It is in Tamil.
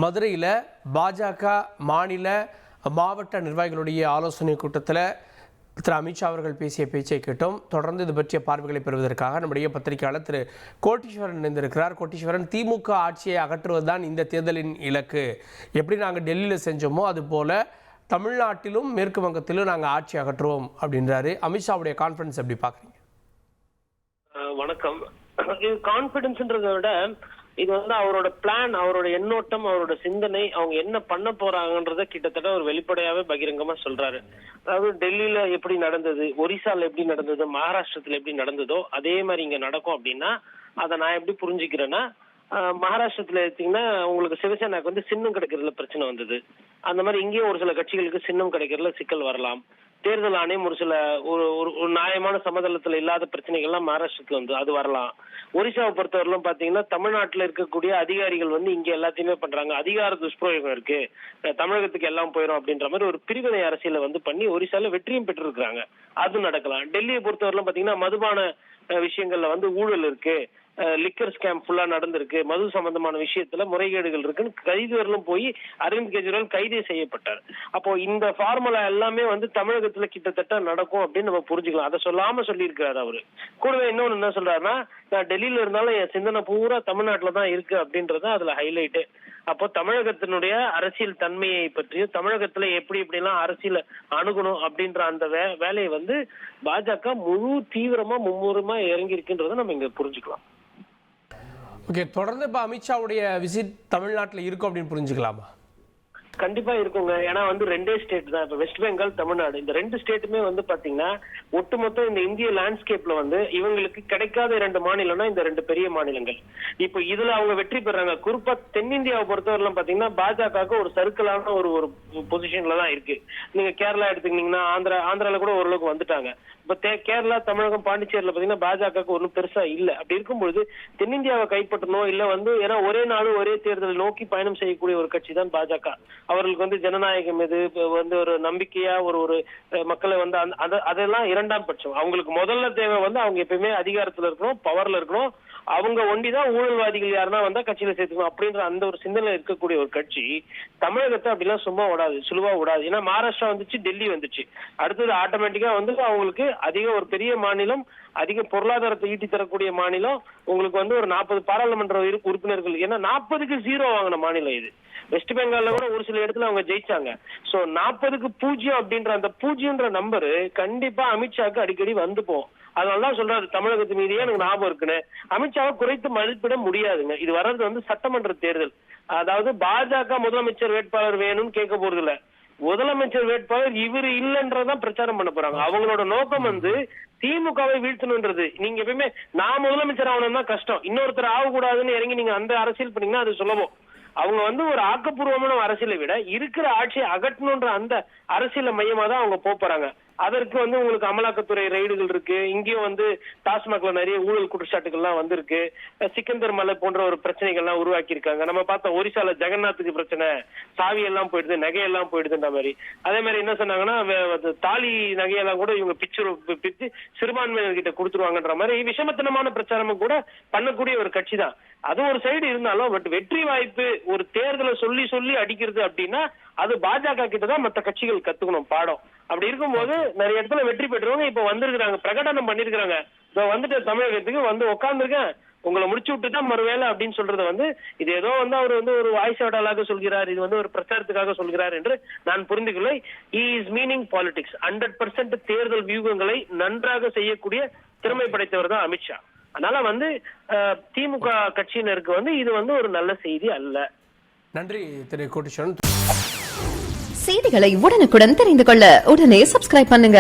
மதுரையில் பாஜக மாநில மாவட்ட நிர்வாகிகளுடைய ஆலோசனை கூட்டத்தில் திரு அமித்ஷா அவர்கள் பேசிய பேச்சை கேட்டோம். தொடர்ந்து இது பற்றிய பார்வைகளை பெறுவதற்காக நம்முடைய பத்திரிகையாளர் திரு கோட்டீஸ்வரன் இணைந்திருக்கிறார். கோட்டீஸ்வரன், திமுக ஆட்சியை அகற்றுவதுதான் இந்த தேர்தலின் இலக்கு. எப்படி நாங்கள் டெல்லியில் செஞ்சோமோ அதுபோல தமிழ்நாட்டிலும் மேற்கு வங்கத்திலும் நாங்கள் ஆட்சி அகற்றுவோம் அப்படின்றாரு. அமித்ஷாவுடைய கான்ஃபிடன்ஸ் எப்படி பார்க்குறீங்க? வணக்கம். இது கான்ஃபிடன்ஸ்ன்றதை விட இது அவரோட பிளான், அவரோட எண்ணோட்டம், அவரோட சிந்தனை, அவங்க என்ன பண்ண போறாங்கன்றத கிட்டத்தட்ட ஒரு வெளிப்படையாவே பகிரங்கமா சொல்றாரு. அதாவது டெல்லியில எப்படி நடந்தது, ஒரிசால எப்படி நடந்தது, மகாராஷ்டிரத்துல எப்படி நடந்ததோ அதே மாதிரி இங்க நடக்கும் அப்படின்னா அதை நான் எப்படி புரிஞ்சுக்கிறேன்னா, மகாராஷ்டிரத்துல எடுத்தீங்கன்னா உங்களுக்கு சிவசேனாக்கு சின்னம் கிடைக்கிறதுல பிரச்சனை வந்தது. அந்த மாதிரி இங்கேயும் ஒரு சில கட்சிகளுக்கு சின்னம் கிடைக்கிறதுல சிக்கல் வரலாம். தேர்தல் ஆணையம் ஒரு சில ஒரு நியாயமான சமதளத்துல இல்லாத பிரச்சனைகள்லாம் மகாராஷ்டிரத்துல அது வரலாம். ஒரிசாவை பொறுத்தவரையிலும் பாத்தீங்கன்னா தமிழ்நாட்டுல இருக்கக்கூடிய அதிகாரிகள் இங்க எல்லாத்தையுமே பண்றாங்க, அதிகார துஷ்பிரயோகம் இருக்கு, தமிழகத்துக்கு எல்லாம் போயிடும் அப்படின்ற மாதிரி ஒரு பிரிவினை அரசியல பண்ணி ஒரிசால வெற்றியும் பெற்றிருக்கிறாங்க. அது நடக்கலாம். டெல்லியை பொறுத்தவரையிலும் பாத்தீங்கன்னா மதுபான விஷயங்கள்ல ஊழல் இருக்கு, லிக்கர் ஸ்கேம் ஃபுல்லா நடந்திருக்கு, மது சம்பந்தமான விஷயத்துல முறைகேடுகள் இருக்குன்னு கைது வரலும் போய் அரவிந்த் கெஜ்ரிவால் கைதே செய்யப்பட்டார். அப்போ இந்த ஃபார்முலா எல்லாமே தமிழகத்துல கிட்டத்தட்ட நடக்கும் அப்படின்னு நம்ம புரிஞ்சுக்கலாம். அதை சொல்லாம சொல்லியிருக்கிறாரு அவரு. கூடவே இன்னொன்னு என்ன சொல்றாருன்னா, நான் டெல்லியில இருந்தாலும் என் சிந்தனை பூரா தமிழ்நாட்டுலதான் இருக்கு அப்படின்றத அதுல ஹைலைட்டு. அப்போ தமிழகத்தினுடைய அரசியல் தன்மையை பற்றியும் தமிழகத்துல எப்படி எல்லாம் அரசியல் அணுகணும் அப்படின்ற அந்த வேலையை பாஜக முழு தீவிரமா மும்முரமா இறங்கி இருக்குன்றத நம்ம இங்க புரிஞ்சுக்கலாம். ஓகே, தொடர்ந்து இப்ப அமித்ஷாவுடைய விசிட் தமிழ்நாட்டில் இருக்கும் அப்படின்னு புரிஞ்சுக்கலாமா? கண்டிப்பா இருக்குங்க. ஏன்னா ரெண்டே ஸ்டேட் தான், இப்ப வெஸ்ட் பெங்கால், தமிழ்நாடு, இந்த ரெண்டு ஸ்டேட்டுமே பாத்தீங்கன்னா ஒட்டுமொத்தம் இந்த இந்திய லேண்ட்ஸ்கேப்ல இவங்களுக்கு கிடைக்காத இரண்டு மாநிலம்னா இந்த ரெண்டு பெரிய மாநிலங்கள். இப்ப இதுல அவங்க வெற்றி பெறாங்க. குறிப்பா தென்னிந்தியாவை பொறுத்தவரையிலும் பாத்தீங்கன்னா பாஜக ஒரு சர்க்கிளான ஒரு பொசிஷன்ல தான் இருக்கு. நீங்க கேரளா எடுத்துக்கிட்டீங்கன்னா ஆந்திரால கூட ஓரளவுக்கு வந்துட்டாங்க. இப்ப கேரளா, தமிழகம், பாண்டிச்சேரியில பாத்தீங்கன்னா பாஜக ஒன்றும் பெருசா இல்ல. அப்படி இருக்கும்பொழுது தென்னிந்தியாவை கைப்பற்றணும் இல்ல ஏன்னா ஒரே நாடு ஒரே தேர்தலை நோக்கி பயணம் செய்யக்கூடிய ஒரு கட்சி தான் பாஜக. அவர்களுக்கு ஜனநாயகம் இது ஒரு நம்பிக்கையா ஒரு மக்களை அதெல்லாம் இரண்டாம் பட்சம். அவங்களுக்கு முதல்ல தேவை அவங்க எப்பயுமே அதிகாரத்துல இருக்கணும், பவர்ல இருக்கணும். அவங்க ஒண்டிதான் ஊழல்வாதிகள் யாருன்னா வந்தா கட்சியில சேர்த்துக்கணும் அப்படின்ற அந்த ஒரு சிந்தனை இருக்கக்கூடிய ஒரு கட்சி தமிழகத்தை அப்படிலாம் சும்மா விடாது, சுழுவா விடாது. ஏன்னா மகாராஷ்டிரா வந்துச்சு, டெல்லி வந்துச்சு, அடுத்தது ஆட்டோமேட்டிக்கா அவங்களுக்கு அதிக ஒரு பெரிய மாநிலம், அதிக பொருளாதாரத்தை ஈட்டி தரக்கூடிய மாநிலம். உங்களுக்கு ஒரு 40 பாராளுமன்ற உறுப்பினர்கள், ஏன்னா 40க்கு 0 வாங்கின மாநிலம் இது. வெஸ்ட் பெங்கால்ல கூட ஒரு சில இடத்துல அவங்க ஜெயிச்சாங்க. சோ 40க்கு 0 அப்படின்ற அந்த 0ன்ற நம்பரு கண்டிப்பா அமித்ஷாக்கு அடிக்கடி போகும். அதனாலதான் சொல்றாரு தமிழகத்து மீதியே எனக்கு ஞாபகம் இருக்குன்னு. அமித்ஷாவை குறைத்து மதிப்பிட முடியாதுங்க. இது வர்றது சட்டமன்ற தேர்தல். அதாவது பாஜக முதலமைச்சர் வேட்பாளர் வேணும்னு கேட்க போறது இல்ல, முதலமைச்சர் வேட்பாளர் இவரு இல்லன்றதான் பிரச்சாரம் பண்ண போறாங்க. அவங்களோட நோக்கம் திமுகவை வீழ்த்தணுன்றது. நீங்க எப்பயுமே நான் முதலமைச்சர் ஆகணும் தான் கஷ்டம், இன்னொருத்தர் ஆகக்கூடாதுன்னு இறங்கி நீங்க அந்த அரசியல் பண்ணீங்கன்னா அது சுலபம். அவங்க ஒரு ஆக்கப்பூர்வமான அரசியலை விட இருக்கிற ஆட்சியை அகற்றணுன்ற அந்த அரசியல மையமா தான் அவங்க போறாங்க. அதற்கு உங்களுக்கு அமலாக்கத்துறை ரைடுகள் இருக்கு. இங்கேயும் டாஸ்மாக்ல நிறைய ஊழல் குற்றச்சாட்டுகள்லாம் வந்திருக்கு. சிக்கந்தர் மலை போன்ற ஒரு பிரச்சனைகள்லாம் உருவாக்கி இருக்காங்க. நம்ம பார்த்தோம் ஒரிசால ஜெகநாத்துக்கு பிரச்சனை, சாவி எல்லாம் போயிடுது, நகையெல்லாம் போயிடுதுன்ற மாதிரி. அதே மாதிரி என்ன சொன்னாங்கன்னா, தாலி நகையெல்லாம் கூட இவங்க பிச்சு சிறுபான்மையினர்கிட்ட கொடுத்துருவாங்கன்ற மாதிரி விஷமத்தனமான பிரச்சாரமும் கூட பண்ணக்கூடிய ஒரு கட்சி தான். அது ஒரு சைடு இருந்தாலும் பட் வெற்றி வாய்ப்பு ஒரு தேர்தலை சொல்லி அடிக்கிறது அப்படின்னா அது பாஜக கிட்டதான் மற்ற கட்சிகள் கத்துக்கணும் பாடம். அப்படி இருக்கும்போது நிறைய இடத்துல வெற்றி பெற்றவங்க இப்ப வந்திருக்கிறாங்க, பிரகடனம் பண்ணிருக்கிறாங்க. வந்துட்டு தமிழகத்துக்கு உட்கார்ந்துருக்கேன், உங்களை முடிச்சு விட்டு தான் மறுவேளை அப்படின்னு சொல்றது இது ஏதோ அவர் ஒரு வாய்ஸ் அவுட்டாக சொல்கிறார், இது ஒரு பிரச்சாரத்துக்காக சொல்கிறார் என்று நான் புரிந்துகொள்ள. he is meaning politics. 100% தேர்தல் வியூகங்களை நன்றாக செய்யக்கூடிய திறமை படைத்தவர் தான் அமித்ஷா. அதனால திமுக கட்சியினருக்கு இது ஒரு நல்ல செய்தி அல்ல. நன்றி திரு கோட்டீஸ்வரன். செய்திகளை உடனுக்குடன் தெரிந்து கொள்ள உடனே சப்ஸ்கிரைப் பண்ணுங்க.